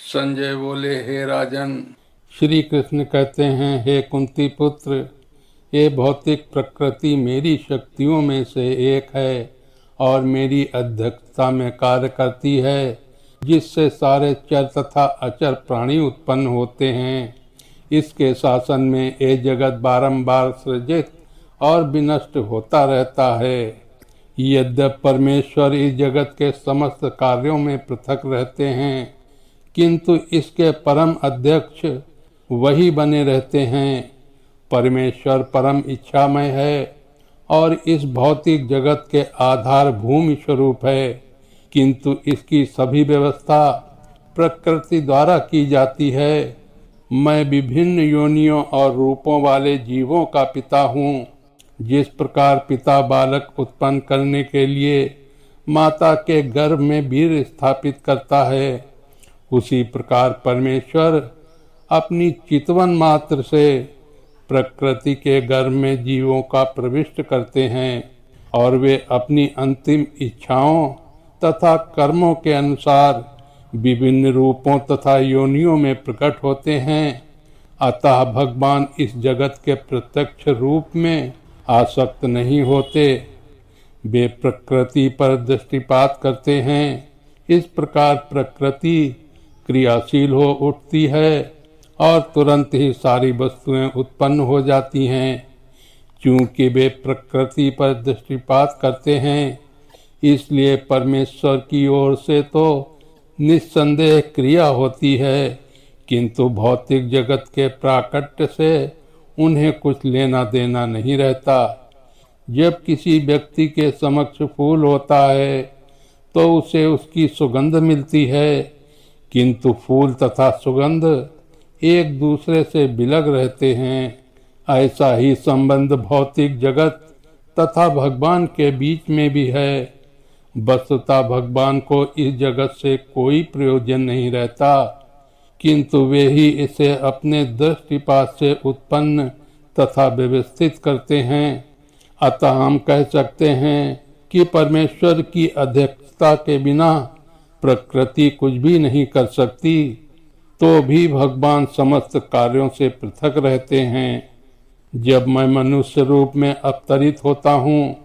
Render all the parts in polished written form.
संजय बोले, हे राजन। श्री कृष्ण कहते हैं, हे कुंती पुत्र, ये भौतिक प्रकृति मेरी शक्तियों में से एक है और मेरी अध्यक्षता में कार्य करती है, जिससे सारे चर तथा अचर प्राणी उत्पन्न होते हैं। इसके शासन में ये जगत बारंबार सृजित और विनष्ट होता रहता है। यद्यपि परमेश्वर इस जगत के समस्त कार्यों में पृथक रहते हैं, किंतु इसके परम अध्यक्ष वही बने रहते हैं। परमेश्वर परम इच्छामय है और इस भौतिक जगत के आधार भूमि स्वरूप है, किंतु इसकी सभी व्यवस्था प्रकृति द्वारा की जाती है। मैं विभिन्न योनियों और रूपों वाले जीवों का पिता हूँ। जिस प्रकार पिता बालक उत्पन्न करने के लिए माता के गर्भ में वीर्य स्थापित करता है, उसी प्रकार परमेश्वर अपनी चितवन मात्र से प्रकृति के गर्भ में जीवों का प्रविष्ट करते हैं और वे अपनी अंतिम इच्छाओं तथा कर्मों के अनुसार विभिन्न रूपों तथा योनियों में प्रकट होते हैं। अतः भगवान इस जगत के प्रत्यक्ष रूप में आसक्त नहीं होते, वे प्रकृति पर दृष्टिपात करते हैं। इस प्रकार प्रकृति क्रियाशील हो उठती है और तुरंत ही सारी वस्तुएं उत्पन्न हो जाती हैं। चूंकि वे प्रकृति पर दृष्टिपात करते हैं, इसलिए परमेश्वर की ओर से तो निस्संदेह क्रिया होती है, किंतु भौतिक जगत के प्राकट्य से उन्हें कुछ लेना देना नहीं रहता। जब किसी व्यक्ति के समक्ष फूल होता है तो उसे उसकी सुगंध मिलती है, किंतु फूल तथा सुगंध एक दूसरे से विलग रहते हैं। ऐसा ही संबंध भौतिक जगत तथा भगवान के बीच में भी है। वस्तुतः भगवान को इस जगत से कोई प्रयोजन नहीं रहता, किंतु वे ही इसे अपने दृष्टिपात से उत्पन्न तथा व्यवस्थित करते हैं। अतः हम कह सकते हैं कि परमेश्वर की अध्यक्षता के बिना प्रकृति कुछ भी नहीं कर सकती, तो भी भगवान समस्त कार्यों से पृथक रहते हैं। जब मैं मनुष्य रूप में अवतरित होता हूँ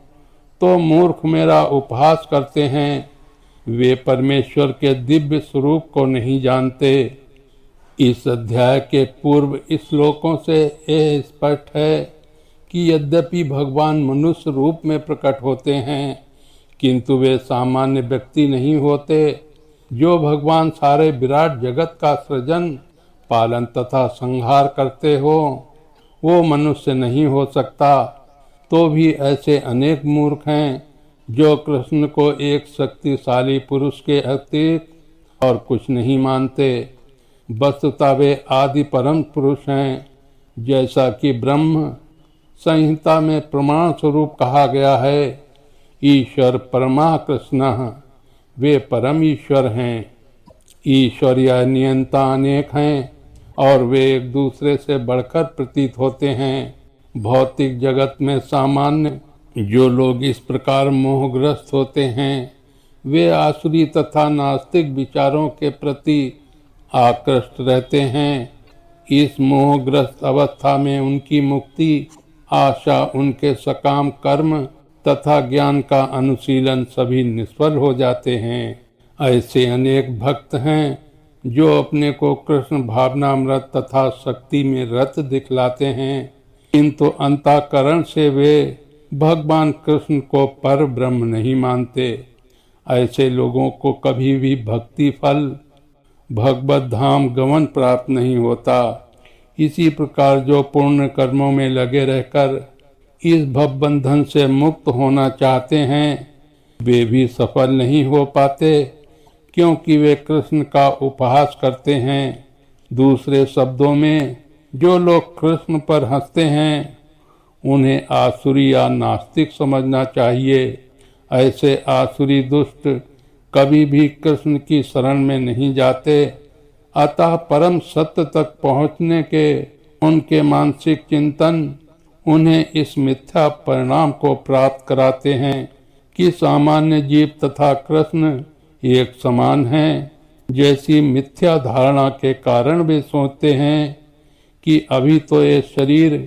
तो मूर्ख मेरा उपहास करते हैं। वे परमेश्वर के दिव्य स्वरूप को नहीं जानते। इस अध्याय के पूर्व श्लोकों से यह स्पष्ट है कि यद्यपि भगवान मनुष्य रूप में प्रकट होते हैं, किंतु वे सामान्य व्यक्ति नहीं होते। जो भगवान सारे विराट जगत का सृजन, पालन तथा संहार करते हो, वो मनुष्य नहीं हो सकता। तो भी ऐसे अनेक मूर्ख हैं जो कृष्ण को एक शक्तिशाली पुरुष के अतिरिक्त और कुछ नहीं मानते। वस्तुतः वे आदि परम पुरुष हैं, जैसा कि ब्रह्म संहिता में प्रमाण स्वरूप कहा गया है। ईश्वर परमा कृष्णः, वे परम ईश्वर हैं। ईश्वर या नियंता अनेक हैं और वे एक दूसरे से बढ़कर प्रतीत होते हैं। भौतिक जगत में सामान्य जो लोग इस प्रकार मोहग्रस्त होते हैं, वे आसुरी तथा नास्तिक विचारों के प्रति आकृष्ट रहते हैं। इस मोहग्रस्त अवस्था में उनकी मुक्ति आशा, उनके सकाम कर्म तथा ज्ञान का अनुशीलन सभी निष्फल हो जाते हैं। ऐसे अनेक भक्त हैं जो अपने को कृष्ण भावनामृत तथा शक्ति में रत दिखलाते हैं, किंतु अंतःकरण से वे भगवान कृष्ण को पर ब्रह्म नहीं मानते। ऐसे लोगों को कभी भी भक्ति फल भगवत धाम गमन प्राप्त नहीं होता। इसी प्रकार जो पूर्ण कर्मों में लगे रहकर इस भवबंधन से मुक्त होना चाहते हैं, वे भी सफल नहीं हो पाते, क्योंकि वे कृष्ण का उपहास करते हैं। दूसरे शब्दों में, जो लोग कृष्ण पर हंसते हैं, उन्हें आसुरी या नास्तिक समझना चाहिए। ऐसे आसुरी दुष्ट कभी भी कृष्ण की शरण में नहीं जाते। अतः परम सत्य तक पहुँचने के उनके मानसिक चिंतन उन्हें इस मिथ्या परिणाम को प्राप्त कराते हैं कि सामान्य जीव तथा कृष्ण एक समान हैं। जैसी मिथ्या धारणा के कारण वे सोचते हैं कि अभी तो ये शरीर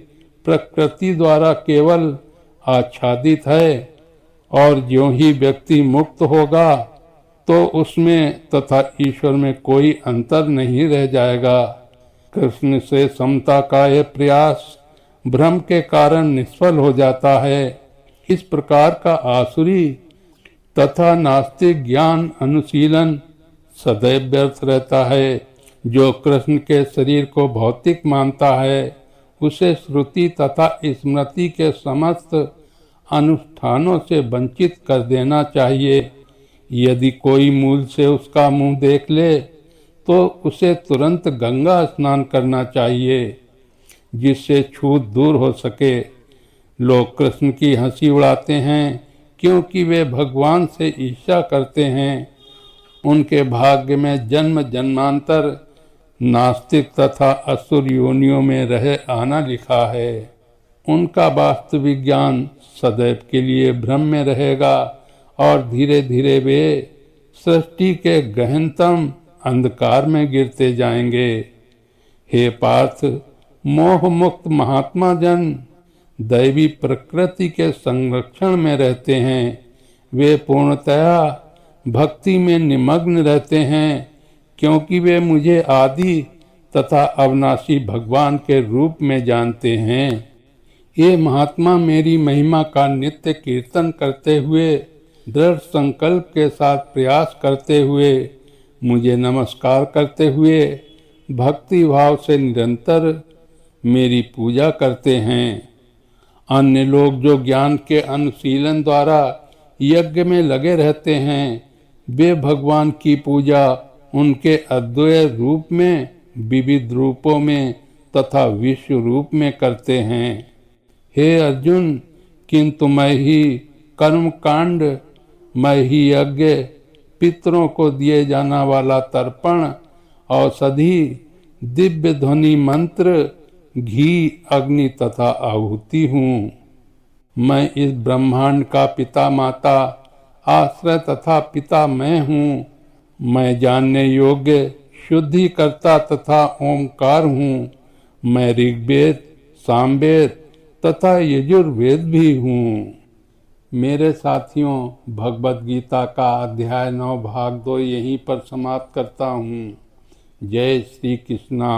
प्रकृति द्वारा केवल आच्छादित है और ज्यों ही व्यक्ति मुक्त होगा तो उसमें तथा ईश्वर में कोई अंतर नहीं रह जाएगा। कृष्ण से समता का यह प्रयास भ्रम के कारण निष्फल हो जाता है। इस प्रकार का आसुरी तथा नास्तिक ज्ञान अनुशीलन सदैव व्यर्थ रहता है। जो कृष्ण के शरीर को भौतिक मानता है उसे श्रुति तथा स्मृति के समस्त अनुष्ठानों से वंचित कर देना चाहिए। यदि कोई मूल से उसका मुंह देख ले तो उसे तुरंत गंगा स्नान करना चाहिए जिससे छूत दूर हो सके। लोग कृष्ण की हंसी उड़ाते हैं क्योंकि वे भगवान से ईर्ष्या करते हैं। उनके भाग्य में जन्म जन्मांतर नास्तिक तथा असुर योनियों में रह आना लिखा है। उनका वास्तविक ज्ञान सदैव के लिए भ्रम में रहेगा और धीरे धीरे वे सृष्टि के गहनतम अंधकार में गिरते जाएंगे। हे पार्थ, मोह मुक्त महात्मा जन दैवी प्रकृति के संरक्षण में रहते हैं। वे पूर्णतया भक्ति में निमग्न रहते हैं क्योंकि वे मुझे आदि तथा अविनाशी भगवान के रूप में जानते हैं। ये महात्मा मेरी महिमा का नित्य कीर्तन करते हुए दृढ़ संकल्प के साथ प्रयास करते हुए मुझे नमस्कार करते हुए भक्ति भाव से निरंतर मेरी पूजा करते हैं। अन्य लोग जो ज्ञान के अनुशीलन द्वारा यज्ञ में लगे रहते हैं वे भगवान की पूजा उनके अद्वैय रूप में, विविध रूपों में तथा विश्व रूप में करते हैं। हे अर्जुन, किंतु मैं ही कर्म कांड, मैं ही यज्ञ, पितरों को दिए जाना वाला तर्पण, औषधि, दिव्य ध्वनि मंत्र, घी, अग्नि तथा आहुति हूँ। मैं इस ब्रह्मांड का पिता माता, आश्रय तथा पिता मैं हूँ। मैं जानने योग्य शुद्धि करता तथा ओंकार हूँ। मैं ऋग्वेद, सामवेद तथा यजुर्वेद भी हूँ। मेरे साथियों, भगवद गीता का अध्याय 9 भाग 2 यहीं पर समाप्त करता हूँ। जय श्री कृष्णा।